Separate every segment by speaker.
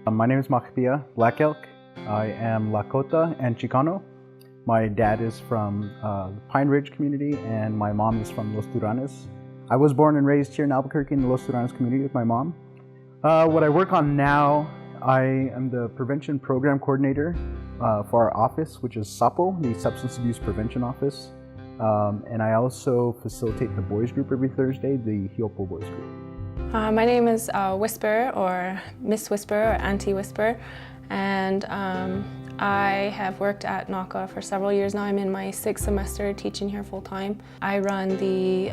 Speaker 1: My name is Macbia Black Elk. I am Lakota and Chicano. My dad is from Pine Ridge community and my mom is from Los Turanes. I was born and raised here in Albuquerque in the Los Turanes community with my mom. What I work on now, I am the prevention program coordinator for our office, which is SAPO, the Substance Abuse Prevention Office. And I also facilitate the boys group every Thursday, the Hiopo Boys Group.
Speaker 2: My name is Whisper, or Miss Whisper, or Auntie Whisper, and I have worked at NACA for several years now. I'm in my 6th semester teaching here full time. I run the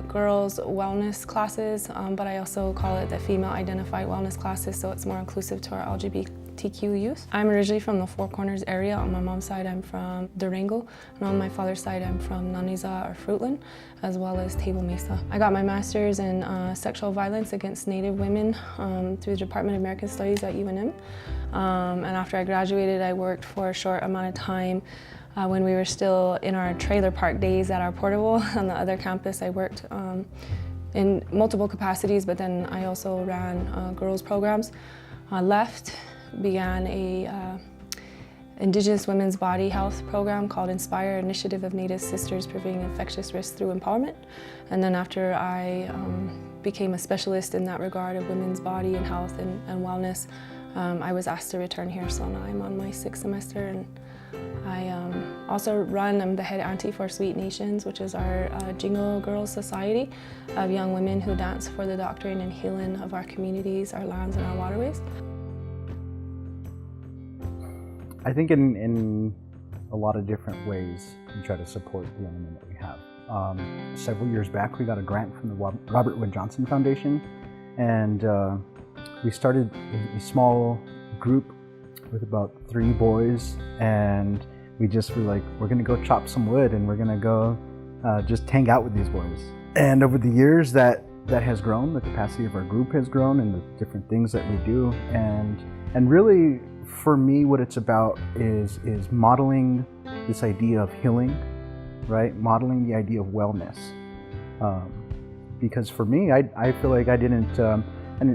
Speaker 2: girls' wellness classes, but I also call it the female identified wellness classes, so it's more inclusive to our LGBTQ youth. I'm originally from the Four Corners area. On my mom's side, I'm from Durango, and on my father's side, I'm from Naniza or Fruitland, as well as Table Mesa. I got my master's in sexual violence against Native women through the Department of American Studies at UNM. And after I graduated, I worked for a short amount of time when we were still in our trailer park days at our portable on the other campus. I worked in multiple capacities, but then I also ran girls programs. Left, began a Indigenous Women's Body Health program called INSPIRE, Initiative of Native Sisters Preventing Infectious Risks Through Empowerment. And then after I became a specialist in that regard of women's body and health and wellness, I was asked to return here, so now I'm on my 6th semester, and I I'm the head auntie for Sweet Nations, which is our Jingle Girls Society of young women who dance for the doctrine and healing of our communities, our lands, and our waterways.
Speaker 1: I think in a lot of different ways we try to support the young men that we have. Several years back, we got a grant from the Robert Wood Johnson Foundation, and we started a small group with about 3 boys, and we just were like, we're gonna go chop some wood and we're gonna go just hang out with these boys. And over the years that has grown, the capacity of our group has grown and the different things that we do. And really, for me, what it's about is modeling this idea of healing, right? Modeling the idea of wellness. Because for me, I feel like I didn't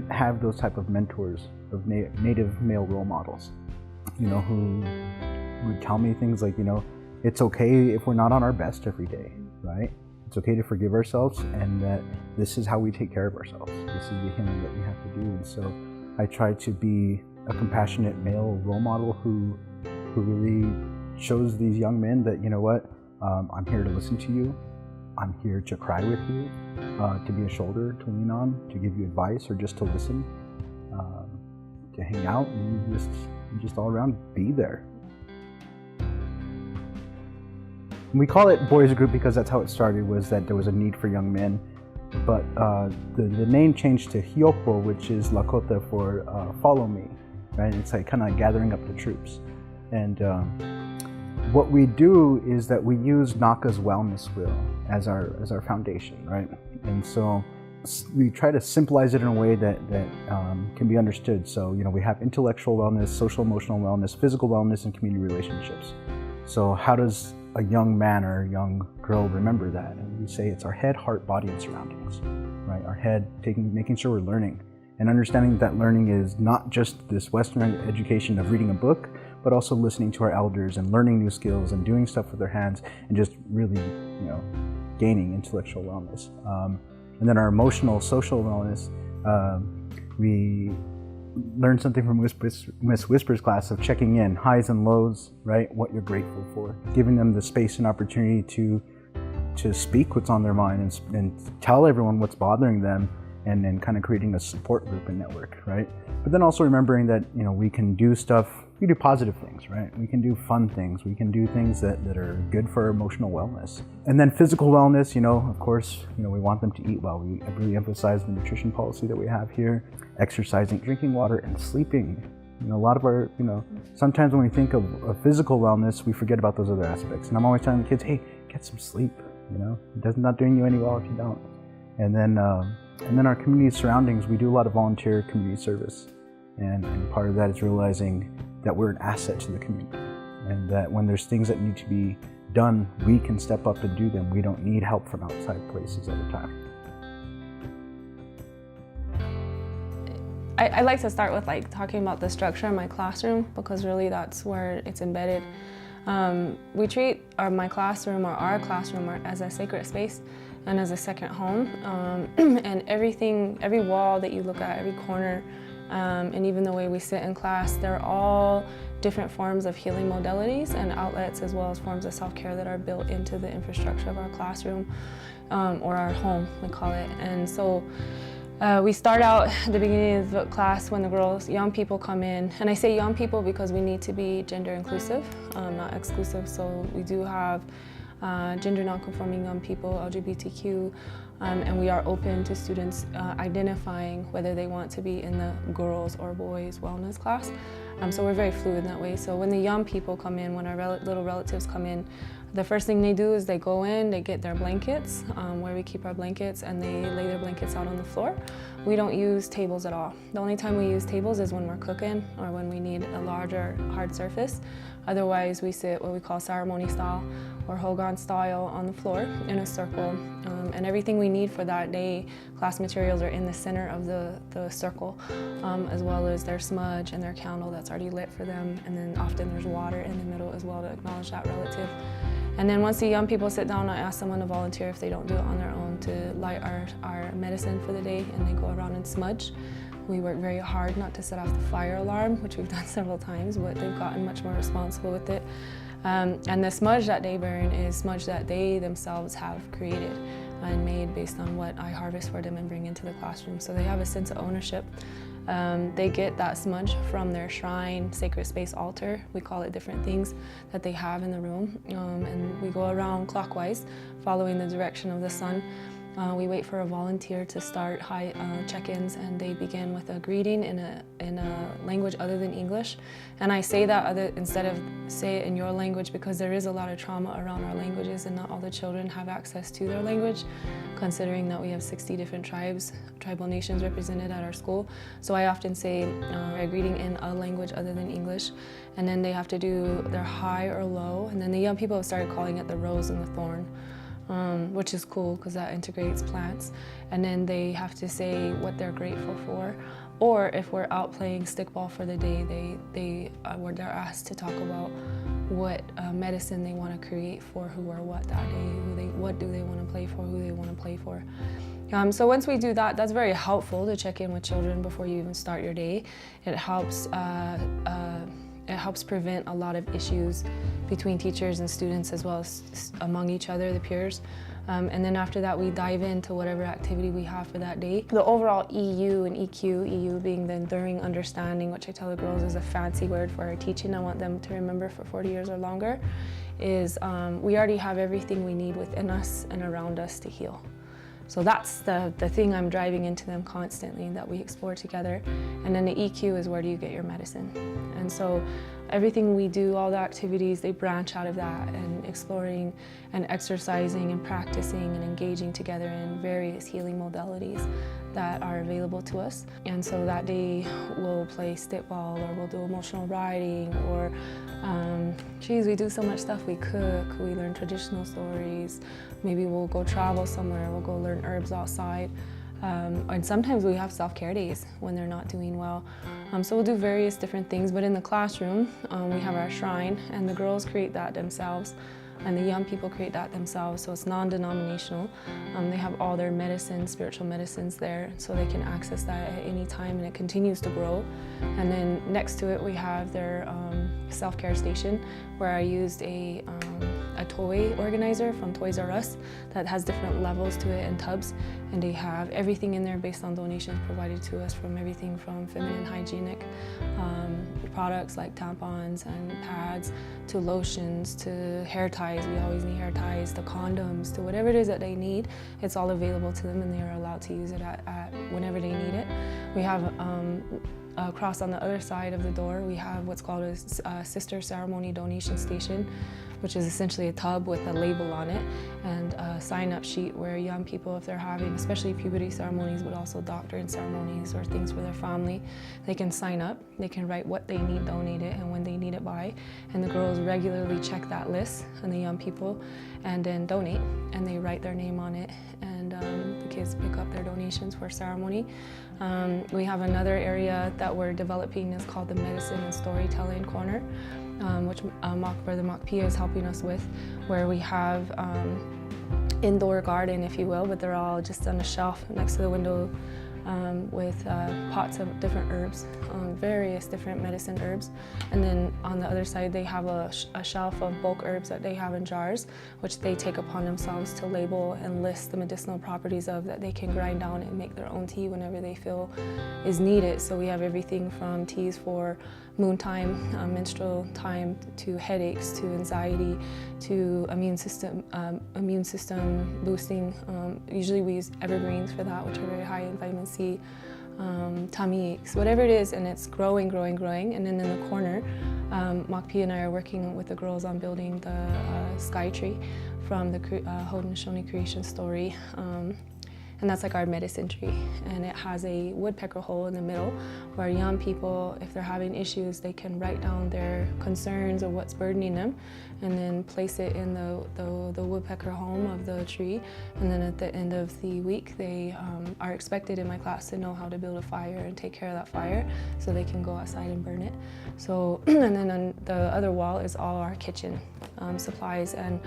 Speaker 1: have those type of mentors, of native male role models, who would tell me things like, it's okay if we're not on our best every day, right? It's okay to forgive ourselves, and that this is how we take care of ourselves. This is the healing that we have to do. And so I try to be a compassionate male role model who really shows these young men that, I'm here to listen to you. I'm here to cry with you, to be a shoulder to lean on, to give you advice, or just to listen, to hang out and just all around be there. We call it Boys Group because that's how it started, was that there was a need for young men. But the name changed to Hiopo, which is Lakota for follow me, right? It's like kind of gathering up the troops. And what we do is that we use NACA's wellness wheel as our foundation, right? And so we try to symbolize it in a way that can be understood. So, we have intellectual wellness, social emotional wellness, physical wellness, and community relationships. So how does a young man or a young girl remember that? And we say it's our head, heart, body, and surroundings, right? Our head, making sure we're learning, and understanding that learning is not just this Western education of reading a book, but also listening to our elders and learning new skills and doing stuff with their hands and just really, gaining intellectual wellness. And then our emotional, social wellness, we learned something from Miss Whisper's class of checking in, highs and lows, right? What you're grateful for, giving them the space and opportunity to speak what's on their mind and tell everyone what's bothering them, and then kind of creating a support group and network, right? But then also remembering that, we can do stuff, we do positive things, right? We can do fun things. We can do things that are good for emotional wellness. And then physical wellness, of course, we want them to eat well. We really emphasize the nutrition policy that we have here, exercising, drinking water, and sleeping. A lot of our, sometimes when we think of physical wellness, we forget about those other aspects. And I'm always telling the kids, hey, get some sleep, It not doing you any well if you don't. And then our community surroundings, we do a lot of volunteer community service. And part of that is realizing that we're an asset to the community, and that when there's things that need to be done, we can step up and do them. We don't need help from outside places all the time.
Speaker 2: I like to start with like talking about the structure of my classroom, because really that's where it's embedded. We treat my classroom or our classroom as a sacred space and as a second home. And every wall that you look at, every corner, and even the way we sit in class, they're all different forms of healing modalities and outlets, as well as forms of self-care that are built into the infrastructure of our classroom, or our home, we call it. And so we start out at the beginning of the class when the young people come in. And I say young people because we need to be gender inclusive, not exclusive. So we do have gender non-conforming young people, LGBTQ, and we are open to students identifying whether they want to be in the girls or boys wellness class. So we're very fluid in that way. So when the young people come in, when our little relatives come in, the first thing they do is they go in, they get their blankets, where we keep our blankets, and they lay their blankets out on the floor. We don't use tables at all. The only time we use tables is when we're cooking or when we need a larger hard surface. Otherwise, we sit what we call ceremony style or Hogan style on the floor in a circle. And everything we need for that day, class materials are in the center of the circle, as well as their smudge and their candle that's already lit for them. And then often there's water in the middle as well to acknowledge that relative. And then once the young people sit down, I ask someone to volunteer if they don't do it on their own to light our medicine for the day, and they go around and smudge. We work very hard not to set off the fire alarm, which we've done several times, but they've gotten much more responsible with it. And the smudge that they burn is smudge that they themselves have created and made based on what I harvest for them and bring into the classroom. So they have a sense of ownership. They get that smudge from their shrine, sacred space altar. We call it different things that they have in the room. And we go around clockwise, following the direction of the sun. We wait for a volunteer to start check-ins, and they begin with a greeting in a language other than English. And I say that instead of say it in your language, because there is a lot of trauma around our languages, and not all the children have access to their language, considering that we have 60 different tribal nations represented at our school. So I often say a greeting in a language other than English, and then they have to do their high or low, and then the young people have started calling it the rose and the thorn. Which is cool because that integrates plants. And then they have to say what they're grateful for. Or if we're out playing stickball for the day, they're asked to talk about what medicine they want to create for who or what that day, what do they want to play for, who they want to play for. So once we do that, that's very helpful to check in with children before you even start your day. It helps prevent a lot of issues between teachers and students, as well as among each other, the peers. And then after that, we dive into whatever activity we have for that day. The overall EU and EQ, EU being the enduring understanding, which I tell the girls is a fancy word for our teaching. I want them to remember for 40 years or longer, is we already have everything we need within us and around us to heal. So that's the thing I'm driving into them constantly, that we explore together. And then the EQ is, where do you get your medicine? And so everything we do, all the activities, they branch out of that, and exploring and exercising and practicing and engaging together in various healing modalities that are available to us. And so that day we'll play stickball, or we'll do emotional writing, or we do so much stuff. We cook, we learn traditional stories, maybe we'll go travel somewhere, we'll go learn herbs outside. And sometimes we have self-care days when they're not doing well. So we'll do various different things, but in the classroom, we have our shrine, and the girls create that themselves, and the young people create that themselves, so it's non-denominational. They have all their medicines, spiritual medicines there, so they can access that at any time, and it continues to grow. And then next to it, we have their self-care station, where I used a toy organizer from Toys R Us that has different levels to it and tubs, and they have everything in there based on donations provided to us, from everything from feminine hygienic products like tampons and pads, to lotions, to hair ties. We always need hair ties, to condoms, to whatever it is that they need. It's all available to them, and they are allowed to use it at whenever they need it. We have across on the other side of the door, we have what's called a sister ceremony donation station, which is essentially a tub with a label on it, and a sign-up sheet where young people, if they're having, especially puberty ceremonies, but also doctorate ceremonies or things for their family, they can sign up, they can write what they need donated and when they need it by, and the girls regularly check that list, and the young people, and then donate, and they write their name on it, and and the kids pick up their donations for ceremony. We have another area that we're developing is called the Medicine and Storytelling Corner, which Brother Makpia is helping us with, where we have indoor garden, if you will, but they're all just on a shelf next to the window with pots of different herbs, various different medicine herbs. And then on the other side they have a shelf of bulk herbs that they have in jars, which they take upon themselves to label and list the medicinal properties of, that they can grind down and make their own tea whenever they feel is needed. So we have everything from teas for moon time, menstrual time, to headaches, to anxiety, to immune system boosting. Usually we use evergreens for that, which are very high in vitamin C, tummy aches, whatever it is, and it's growing. And then in the corner, Makpia and I are working with the girls on building the sky tree from the Haudenosaunee creation story. And that's like our medicine tree. And it has a woodpecker hole in the middle where young people, if they're having issues, they can write down their concerns or what's burdening them and then place it in the woodpecker home of the tree. And then at the end of the week, they are expected in my class to know how to build a fire and take care of that fire so they can go outside and burn it. So, and then on the other wall is all our kitchen supplies. And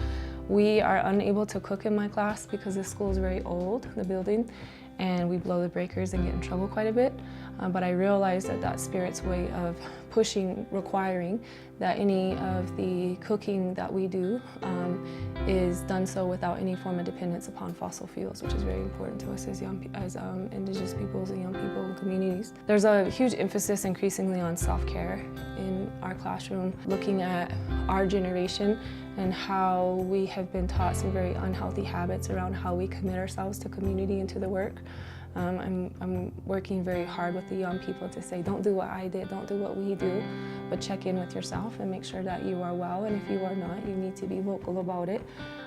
Speaker 2: we are unable to cook in my class because the school is very old, the building, and we blow the breakers and get in trouble quite a bit. But I realized that that's Spirit's way of requiring that any of the cooking that we do is done so without any form of dependence upon fossil fuels, which is very important to us as Indigenous peoples and young people and communities. There's a huge emphasis increasingly on self-care in our classroom, looking at our generation and how we have been taught some very unhealthy habits around how we commit ourselves to community and to the work. I'm working very hard with the young people to say, don't do what I did, don't do what we do, but check in with yourself and make sure that you are well, and if you are not, you need to be vocal about it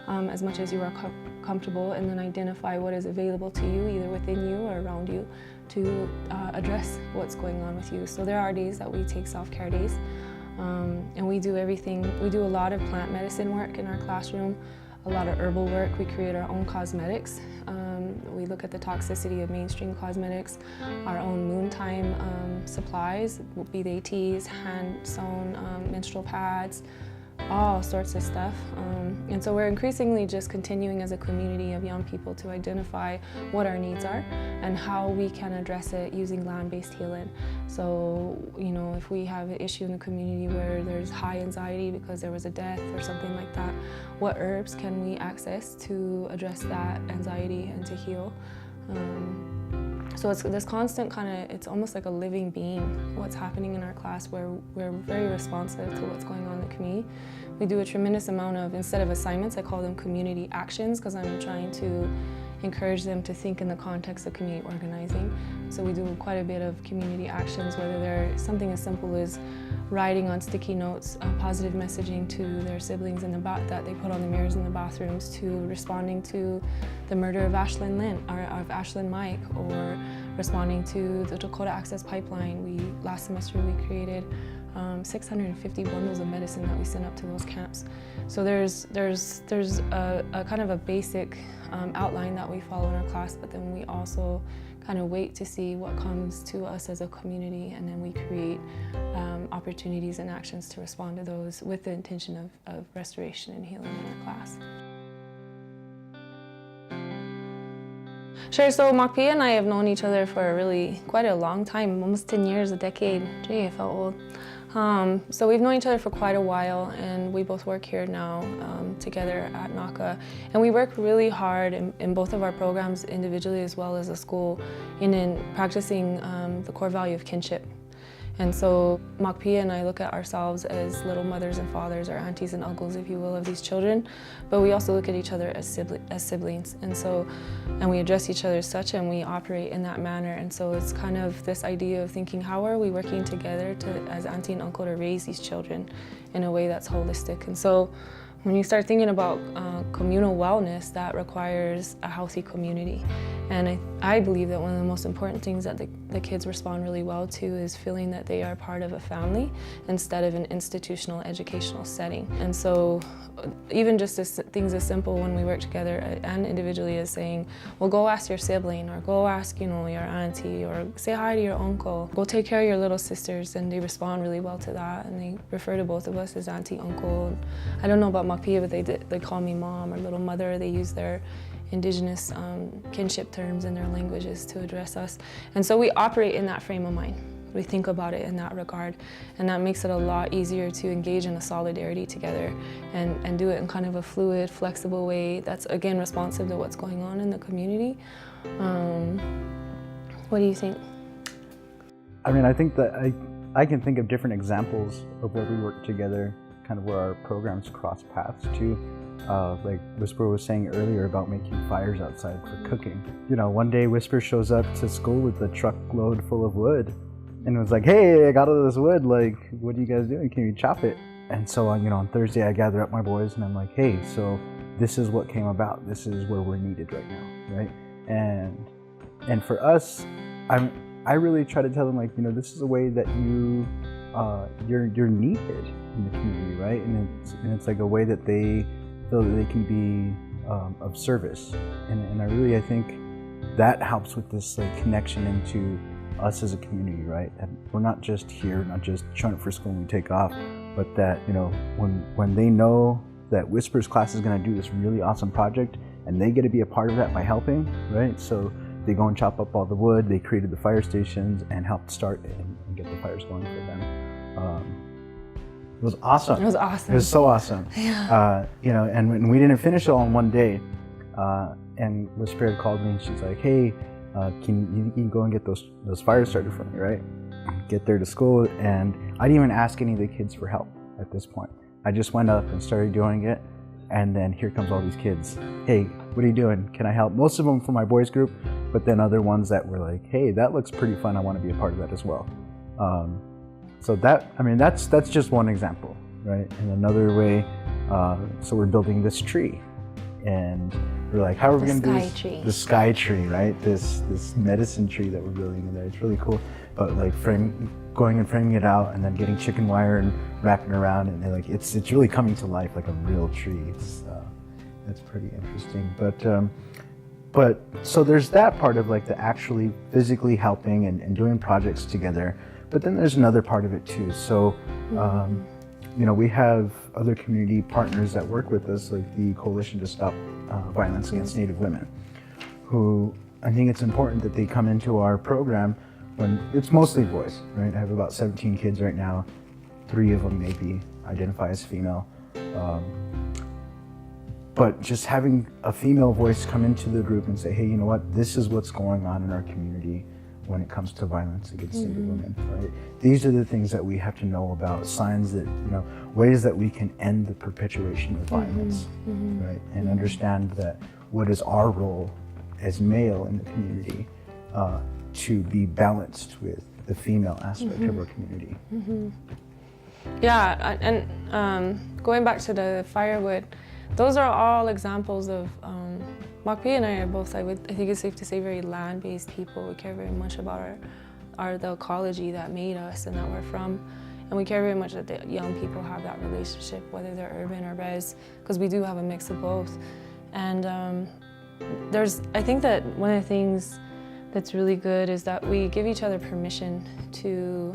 Speaker 2: as much as you are comfortable, and then identify what is available to you, either within you or around you, to address what's going on with you. So there are days that we take self-care days. And we do everything. We do a lot of plant medicine work in our classroom, a lot of herbal work. We create our own cosmetics. We look at the toxicity of mainstream cosmetics, our own noontime supplies, be they teas, hand-sewn menstrual pads, all sorts of stuff. And so we're increasingly just continuing as a community of young people to identify what our needs are and how we can address it using land-based healing. So, you know, if we have an issue in the community where there's high anxiety because there was a death or something like that, what herbs can we access to address that anxiety and to heal? So it's this constant it's almost like a living being, what's happening in our class, where we're very responsive to what's going on in the community. We do a tremendous amount of, instead of assignments, I call them community actions, because I'm trying to encourage them to think in the context of community organizing. So we do quite a bit of community actions, whether they're something as simple as writing on sticky notes positive messaging to their siblings in that they put on the mirrors in the bathrooms, to responding to the murder of Ashlyn Lynn, or of Ashlyn Mike, or responding to the Dakota Access Pipeline. Last semester we created 650 bundles of medicine that we sent up to those camps. So there's a kind of a basic outline that we follow in our class, but then we also kind of wait to see what comes to us as a community, and then we create opportunities and actions to respond to those with the intention of restoration and healing in our class. Sure, so Makpia and I have known each other for really quite a long time, almost 10 years, a decade. Gee, I felt old. So we've known each other for quite a while, and we both work here now together at NACA. And we work really hard in both of our programs, individually as well as a school, in practicing the core value of kinship. And so Makpia and I look at ourselves as little mothers and fathers, or aunties and uncles, if you will, of these children, but we also look at each other as siblings. And we address each other as such, and we operate in that manner. And so it's kind of this idea of thinking, how are we working together as auntie and uncle to raise these children in a way that's holistic? And so When you start thinking about communal wellness, that requires a healthy community. And I believe that one of the most important things that the kids respond really well to is feeling that they are part of a family instead of an institutional educational setting. And so even just things as simple when we work together and individually as saying, well, go ask your sibling, or go ask, your auntie, or say hi to your uncle. Go take care of your little sisters, and they respond really well to that, and they refer to both of us as auntie, uncle. I don't know about Makpia, but they call me mom or little mother. They use their indigenous kinship terms in their languages to address us. And so we operate in that frame of mind. We think about it in that regard, and that makes it a lot easier to engage in a solidarity together and do it in kind of a fluid, flexible way that's, again, responsive to what's going on in the community. What do you think?
Speaker 1: I mean, I think that I can think of different examples of where we work together, kind of where our programs cross paths too. Like Whisper was saying earlier about making fires outside for cooking. One day Whisper shows up to school with a truckload full of wood and was like, hey, I got all this wood, like, what are you guys doing? Can you chop it? And so on Thursday I gather up my boys and I'm like, hey, so this is what came about. This is where we're needed right now, right? And for us, I really try to tell them, like, this is a way that you're needed in the community, right? And it's like a way that they feel that they can be of service, and I think that helps with this like connection into us as a community, right? And we're not just here, not just showing up for school and we take off, but that when they know that Whisper's class is going to do this really awesome project, and they get to be a part of that by helping, right? So they go and chop up all the wood. They created the fire stations and helped start it and get the fires going for them. It was awesome.
Speaker 2: It was awesome.
Speaker 1: It was so awesome.
Speaker 2: Yeah.
Speaker 1: And we didn't finish it all in one day. And Whisper had called me and she's like, hey, can you go and get those fires started for me, right? Get there to school. And I didn't even ask any of the kids for help at this point. I just went up and started doing it. And then here comes all these kids. Hey, what are you doing? Can I help? Most of them from my boys group, but then other ones that were like, hey, that looks pretty fun. I want to be a part of that as well. So that's just one example, right? And another way, so we're building this tree, and we're like, how are we going to do this? The sky tree, right? This medicine tree that we're building in there. It's really cool. But like going and framing it out, and then getting chicken wire and wrapping it around, and like it's really coming to life like a real tree. That's pretty interesting. But so there's that part of like the actually physically helping and doing projects together. But then there's another part of it too. So, we have other community partners that work with us, like the Coalition to Stop Violence Against Native Women, who I think it's important that they come into our program when it's mostly boys, right? I have about 17 kids right now. 3 of them maybe identify as female. But just having a female voice come into the group and say, hey, you know what? This is what's going on in our community when it comes to violence against Native women, right? These are the things that we have to know about, signs that, ways that we can end the perpetuation of violence, right? And understand that what is our role as male in the community to be balanced with the female aspect of our community.
Speaker 2: Yeah, and going back to the firewood, those are all examples of Makpia and I are both, I think it's safe to say, very land-based people. We care very much about the ecology that made us and that we're from. And we care very much that the young people have that relationship, whether they're urban or res, because we do have a mix of both. And I think that one of the things that's really good is that we give each other permission to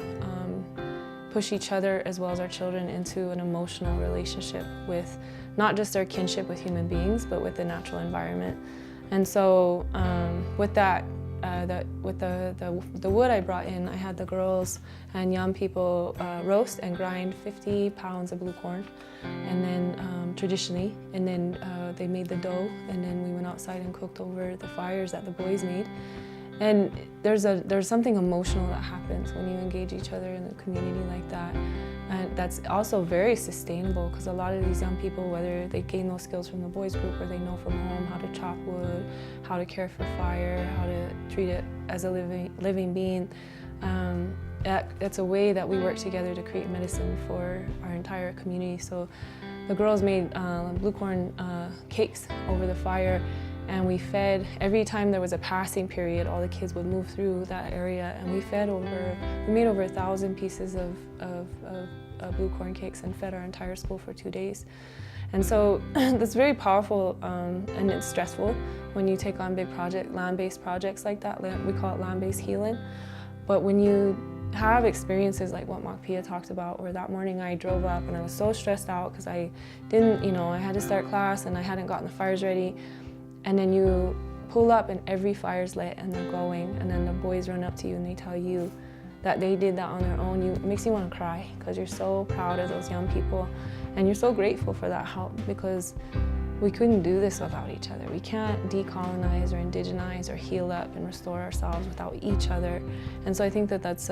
Speaker 2: push each other as well as our children into an emotional relationship with not just their kinship with human beings, but with the natural environment. And so with that, with the wood I brought in, I had the girls and young people roast and grind 50 pounds of blue corn, and then traditionally, and then they made the dough, and then we went outside and cooked over the fires that the boys made. And there's something emotional that happens when you engage each other in a community like that. And that's also very sustainable, because a lot of these young people, whether they gain those skills from the boys group or they know from home how to chop wood, how to care for fire, how to treat it as a living being, it's a way that we work together to create medicine for our entire community. So the girls made blue corn cakes over the fire, and we fed, every time there was a passing period, all the kids would move through that area, and we made over 1,000 pieces of blue corn cakes and fed our entire school for 2 days. And so that's very powerful, and it's stressful when you take on big land-based projects like that. We call it land-based healing. But when you have experiences like what Makpia talked about, where that morning I drove up and I was so stressed out because I didn't, I had to start class and I hadn't gotten the fires ready. And then you pull up and every fire's lit and they're going, and then the boys run up to you and they tell you that they did that on their own. It makes you want to cry because you're so proud of those young people and you're so grateful for that help, because we couldn't do this without each other. We can't decolonize or indigenize or heal up and restore ourselves without each other. And so I think that that's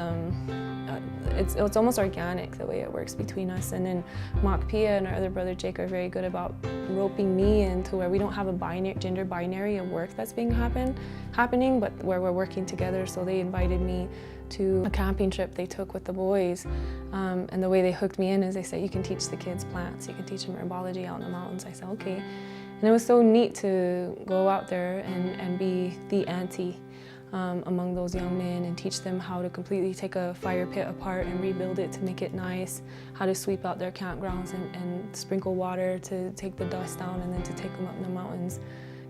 Speaker 2: it's almost organic the way it works between us. And then Makpia and our other brother Jake are very good about roping me into where we don't have a gender binary of work that's being happening, but where we're working together. So they invited me to a camping trip they took with the boys, and the way they hooked me in is they said, you can teach the kids plants, you can teach them herbology out in the mountains. I said, okay. And it was so neat to go out there and be the auntie among those young men and teach them how to completely take a fire pit apart and rebuild it to make it nice, how to sweep out their campgrounds and sprinkle water to take the dust down, and then to take them up in the mountains,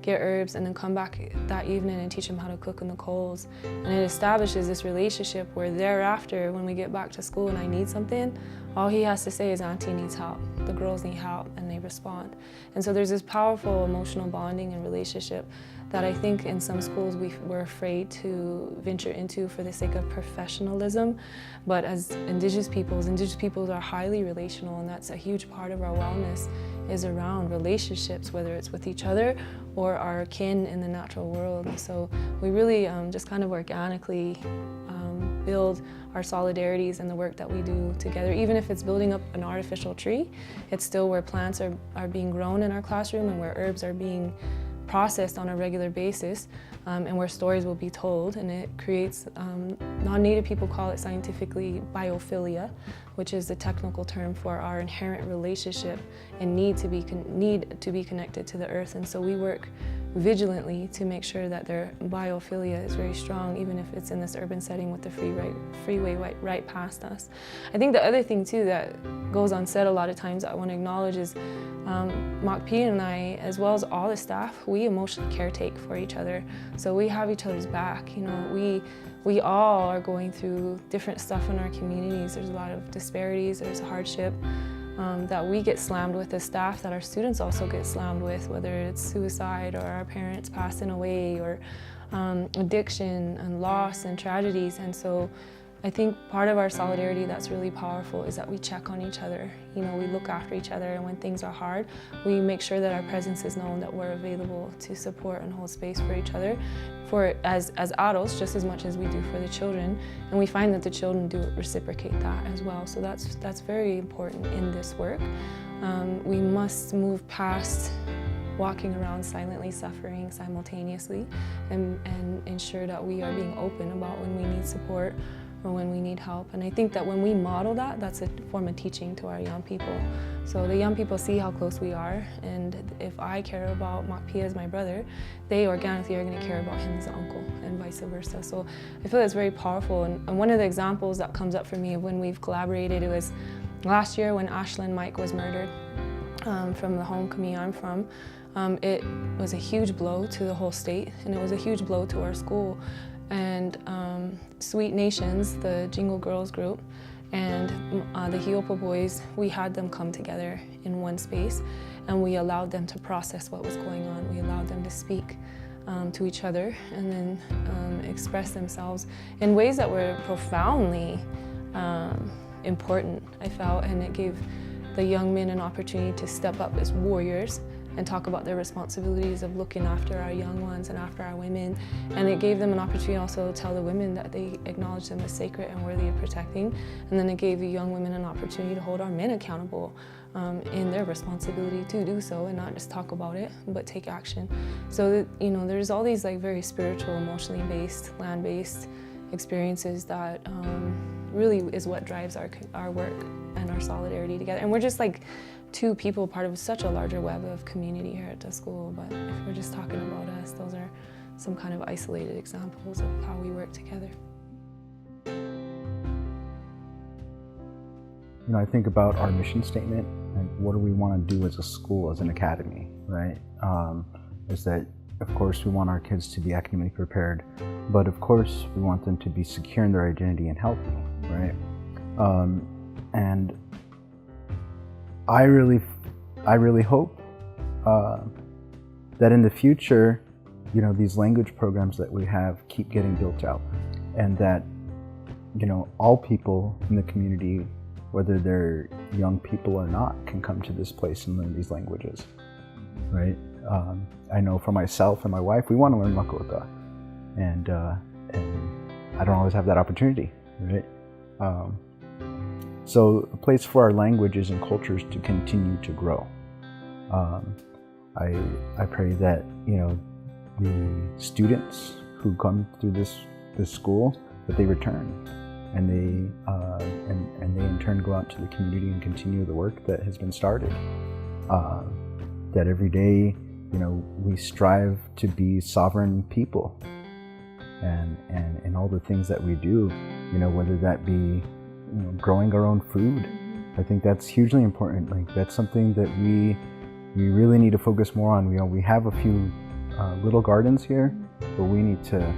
Speaker 2: get herbs, and then come back that evening and teach them how to cook in the coals. And it establishes this relationship where thereafter, when we get back to school and I need something, all he has to say is, Auntie needs help, the girls need help, and they respond. And so there's this powerful emotional bonding and relationship that I think in some schools we're afraid to venture into for the sake of professionalism. But as Indigenous peoples are highly relational, and that's a huge part of our wellness, is around relationships, whether it's with each other or our kin in the natural world. And so we really just kind of organically build our solidarities and the work that we do together. Even if it's building up an artificial tree, it's still where plants are being grown in our classroom and where herbs are being processed on a regular basis, and where stories will be told. And it creates, non-Native people call it scientifically biophilia, which is the technical term for our inherent relationship and need to be connected to the earth. And so we work vigilantly to make sure that their biophilia is very strong, even if it's in this urban setting with the freeway right past us. I think the other thing too that goes unsaid a lot of times that I want to acknowledge is Makpia and I, as well as all the staff, we emotionally caretake for each other. So we have each other's back. We all are going through different stuff in our communities. There's a lot of disparities, there's hardship that we get slammed with as staff, that our students also get slammed with, whether it's suicide or our parents passing away or addiction and loss and tragedies. And so I think part of our solidarity that's really powerful is that we check on each other. We look after each other, and when things are hard, we make sure that our presence is known, that we're available to support and hold space for each other, as adults, just as much as we do for the children. And we find that the children do reciprocate that as well. So that's very important in this work. We must move past walking around silently suffering simultaneously, and ensure that we are being open about when we need support or when we need help. And I think that when we model that, that's a form of teaching to our young people. So the young people see how close we are, and if I care about Makpia as my brother, they organically are going to care about him as an uncle, and vice versa. So I feel that's very powerful. And one of the examples that comes up for me of when we've collaborated, it was last year when Ashlyn Mike was murdered from the home community I'm from. It was a huge blow to the whole state, and it was a huge blow to our school. And Sweet Nations, the Jingle Girls group, and the Hiopo boys, we had them come together in one space, and we allowed them to process what was going on. We allowed them to speak to each other, and then express themselves in ways that were profoundly important, I felt, and it gave the young men an opportunity to step up as warriors and talk about their responsibilities of looking after our young ones and after our women. And it gave them an opportunity also to tell the women that they acknowledge them as sacred and worthy of protecting. And then it gave the young women an opportunity to hold our men accountable in their responsibility to do so, and not just talk about it, but take action. So that, there's all these very spiritual, emotionally based, land-based experiences that really is what drives our work and our solidarity together. And we're just two people part of such a larger web of community here at the school. But if we're just talking about us, those are some kind of isolated examples of how we work together.
Speaker 1: You know, I think about our mission statement and what do we want to do as a school, as an academy, right? Is that, of course, we want our kids to be academically prepared, but of course, we want them to be secure in their identity and healthy, right? And I really hope that in the future, you know, these language programs that we have keep getting built out, and that, you know, all people in the community, whether they're young people or not, can come to this place and learn these languages, right? I know for myself and my wife, we want to learn Lakota, and I don't always have that opportunity, right? So a place for our languages and cultures to continue to grow. I pray that, you know, the students who come through this school, that they return, and they in turn go out to the community and continue the work that has been started. That every day, you know, we strive to be sovereign people, and in all the things that we do, you know, whether that be, you know, growing our own food. I think that's hugely important. Like, that's something that we really need to focus more on. You know, we have a few little gardens here, but we need to,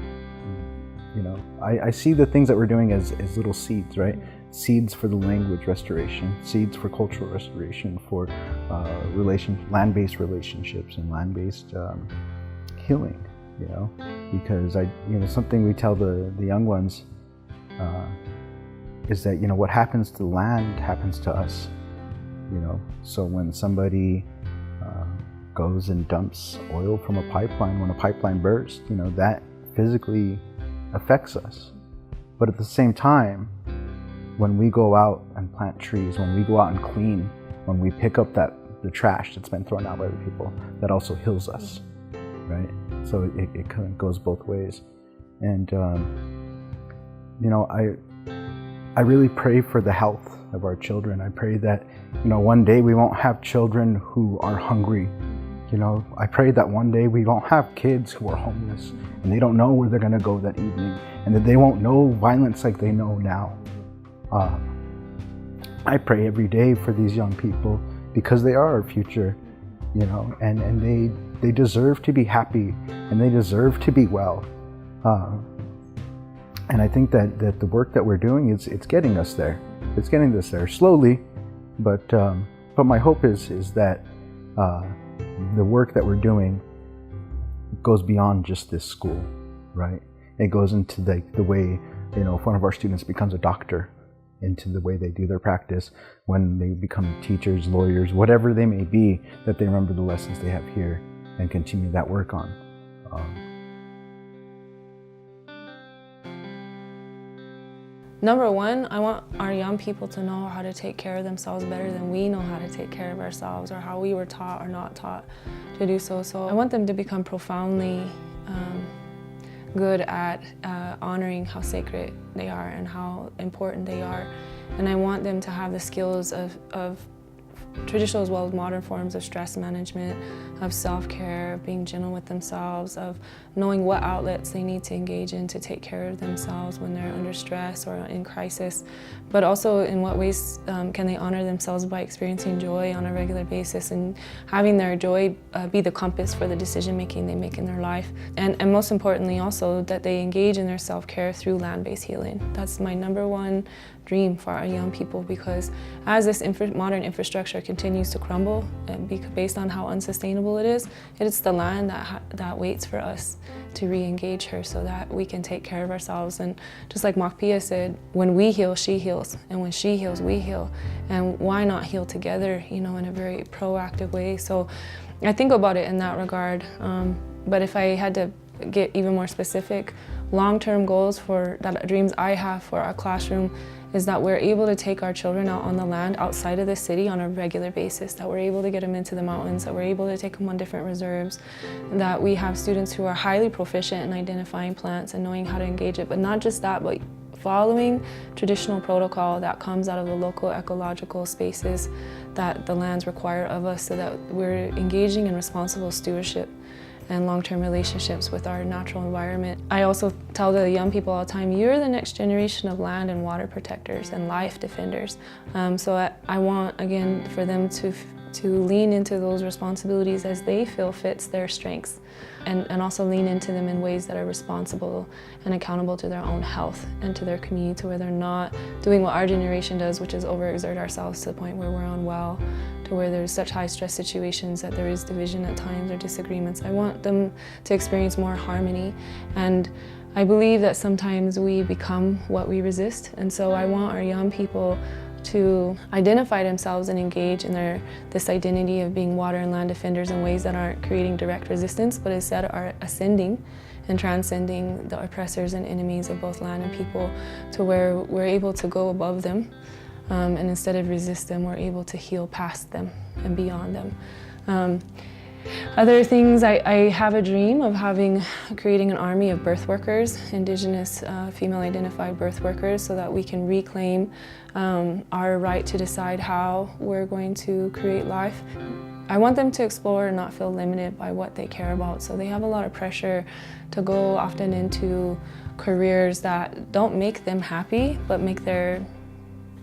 Speaker 1: you know, I see the things that we're doing as little seeds, right? Seeds for the language restoration, seeds for cultural restoration, for land-based relationships and land-based healing, you know, because something we tell the young ones is that, you know, what happens to the land happens to us, you know. So when somebody goes and dumps oil from a pipeline, when a pipeline bursts, you know, that physically affects us. But at the same time, when we go out and plant trees, when we go out and clean, when we pick up the trash that's been thrown out by the people, that also heals us, right? So it kind of goes both ways. And you know, I really pray for the health of our children. I pray that, you know, one day we won't have children who are hungry. You know, I pray that one day we won't have kids who are homeless and they don't know where they're going to go that evening, and that they won't know violence like they know now. I pray every day for these young people, because they are our future, you know, and they deserve to be happy, and they deserve to be well. And I think that the work that we're doing it's getting us there. It's getting us there slowly, but my hope is that the work that we're doing goes beyond just this school, right? It goes into the way, you know, if one of our students becomes a doctor, into the way they do their practice, when they become teachers, lawyers, whatever they may be, that they remember the lessons they have here and continue that work on.
Speaker 2: Number one, I want our young people to know how to take care of themselves better than we know how to take care of ourselves, or how we were taught or not taught to do so. So I want them to become profoundly good at honoring how sacred they are and how important they are. And I want them to have the skills of traditional as well as modern forms of stress management, of self-care, of being gentle with themselves, of knowing what outlets they need to engage in to take care of themselves when they're under stress or in crisis, but also in what ways can they honor themselves by experiencing joy on a regular basis and having their joy be the compass for the decision-making they make in their life. And most importantly also, that they engage in their self-care through land-based healing. That's my number one dream for our young people, because as this modern infrastructure continues to crumble, and based on how unsustainable it is, it's the land that waits for us to re-engage her so that we can take care of ourselves. And just like Makpia said, when we heal, she heals, and when she heals, we heal. And why not heal together, you know, in a very proactive way? So I think about it in that regard. But if I had to get even more specific, long-term goals for that, dreams I have for our classroom, is that we're able to take our children out on the land outside of the city on a regular basis, that we're able to get them into the mountains, that we're able to take them on different reserves, that we have students who are highly proficient in identifying plants and knowing how to engage it. But not just that, but following traditional protocol that comes out of the local ecological spaces that the lands require of us, so that we're engaging in responsible stewardship and long-term relationships with our natural environment. I also tell the young people all the time, you're the next generation of land and water protectors and life defenders. So I want, again, for them to lean into those responsibilities as they feel fits their strengths, and also lean into them in ways that are responsible and accountable to their own health and to their community, to where they're not doing what our generation does, which is overexert ourselves to the point where we're unwell, to where there's such high stress situations that there is division at times or disagreements. I want them to experience more harmony, and I believe that sometimes we become what we resist, and so I want our young people to identify themselves and engage in this identity of being water and land defenders in ways that aren't creating direct resistance, but instead are ascending and transcending the oppressors and enemies of both land and people, to where we're able to go above them, and instead of resist them, we're able to heal past them and beyond them. Other things, I have a dream of creating an army of birth workers, Indigenous female-identified birth workers, so that we can reclaim our right to decide how we're going to create life. I want them to explore and not feel limited by what they care about. So they have a lot of pressure to go often into careers that don't make them happy, but make their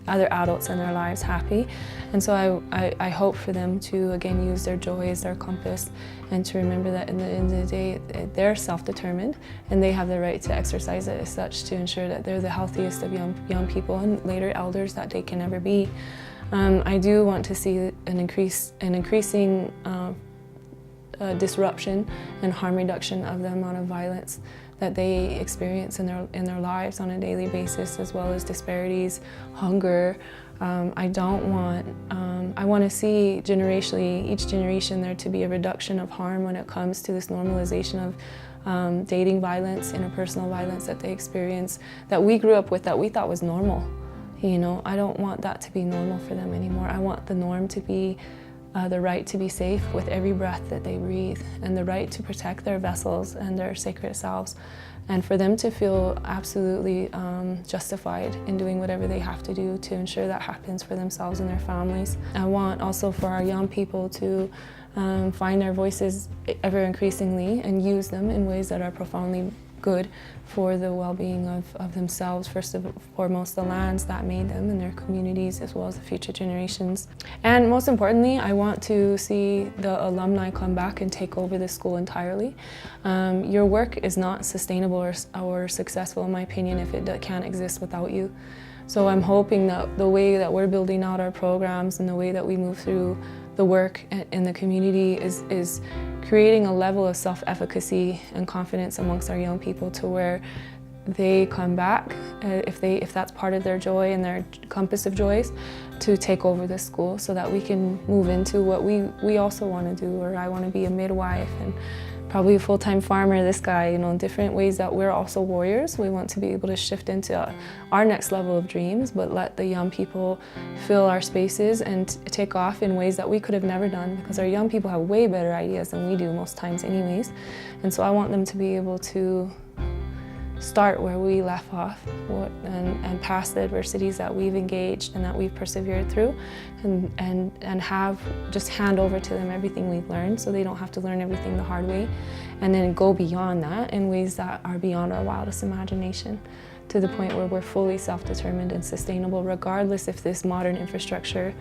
Speaker 2: other adults in their lives happy. And so I hope for them to, again, use their joy as their compass, and to remember that in the end of the day, they're self-determined and they have the right to exercise it as such, to ensure that they're the healthiest of young people and later elders that they can ever be. I do want to see an increasing disruption and harm reduction of the amount of violence that they experience in their lives on a daily basis, as well as disparities, hunger. I want to see generationally, each generation, there to be a reduction of harm when it comes to this normalization of dating violence, interpersonal violence that they experience, that we grew up with, that we thought was normal. You know, I don't want that to be normal for them anymore. I want the norm to be the right to be safe with every breath that they breathe, and the right to protect their vessels and their sacred selves, and for them to feel absolutely justified in doing whatever they have to do to ensure that happens for themselves and their families. I want also for our young people to find their voices ever increasingly and use them in ways that are profoundly good for the well-being of themselves, first and foremost the lands that made them and their communities, as well as the future generations. And most importantly, I want to see the alumni come back and take over this school entirely. Your work is not sustainable or successful, in my opinion, if it can't exist without you. So I'm hoping that the way that we're building out our programs and the way that we move through the work in the community is creating a level of self-efficacy and confidence amongst our young people, to where they come back, if that's part of their joy and their compass of joys, to take over this school, so that we can move into what we also want to do. Or I want to be a midwife and probably a full-time farmer, this guy, you know, different ways that we're also warriors. We want to be able to shift into our next level of dreams, but let the young people fill our spaces and take off in ways that we could have never done, because our young people have way better ideas than we do most times anyways. And so I want them to be able to start where we left off and past the adversities that we've engaged and that we've persevered through, and have just hand over to them everything we've learned, so they don't have to learn everything the hard way, and then go beyond that in ways that are beyond our wildest imagination, to the point where we're fully self-determined and sustainable, regardless if this modern infrastructure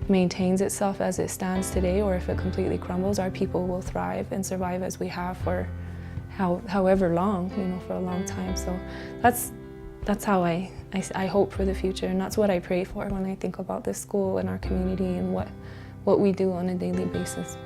Speaker 2: maintains itself as it stands today, or if it completely crumbles. Our people will thrive and survive as we have for however long, you know, for a long time. So that's how I hope for the future, and that's what I pray for when I think about this school and our community and what we do on a daily basis.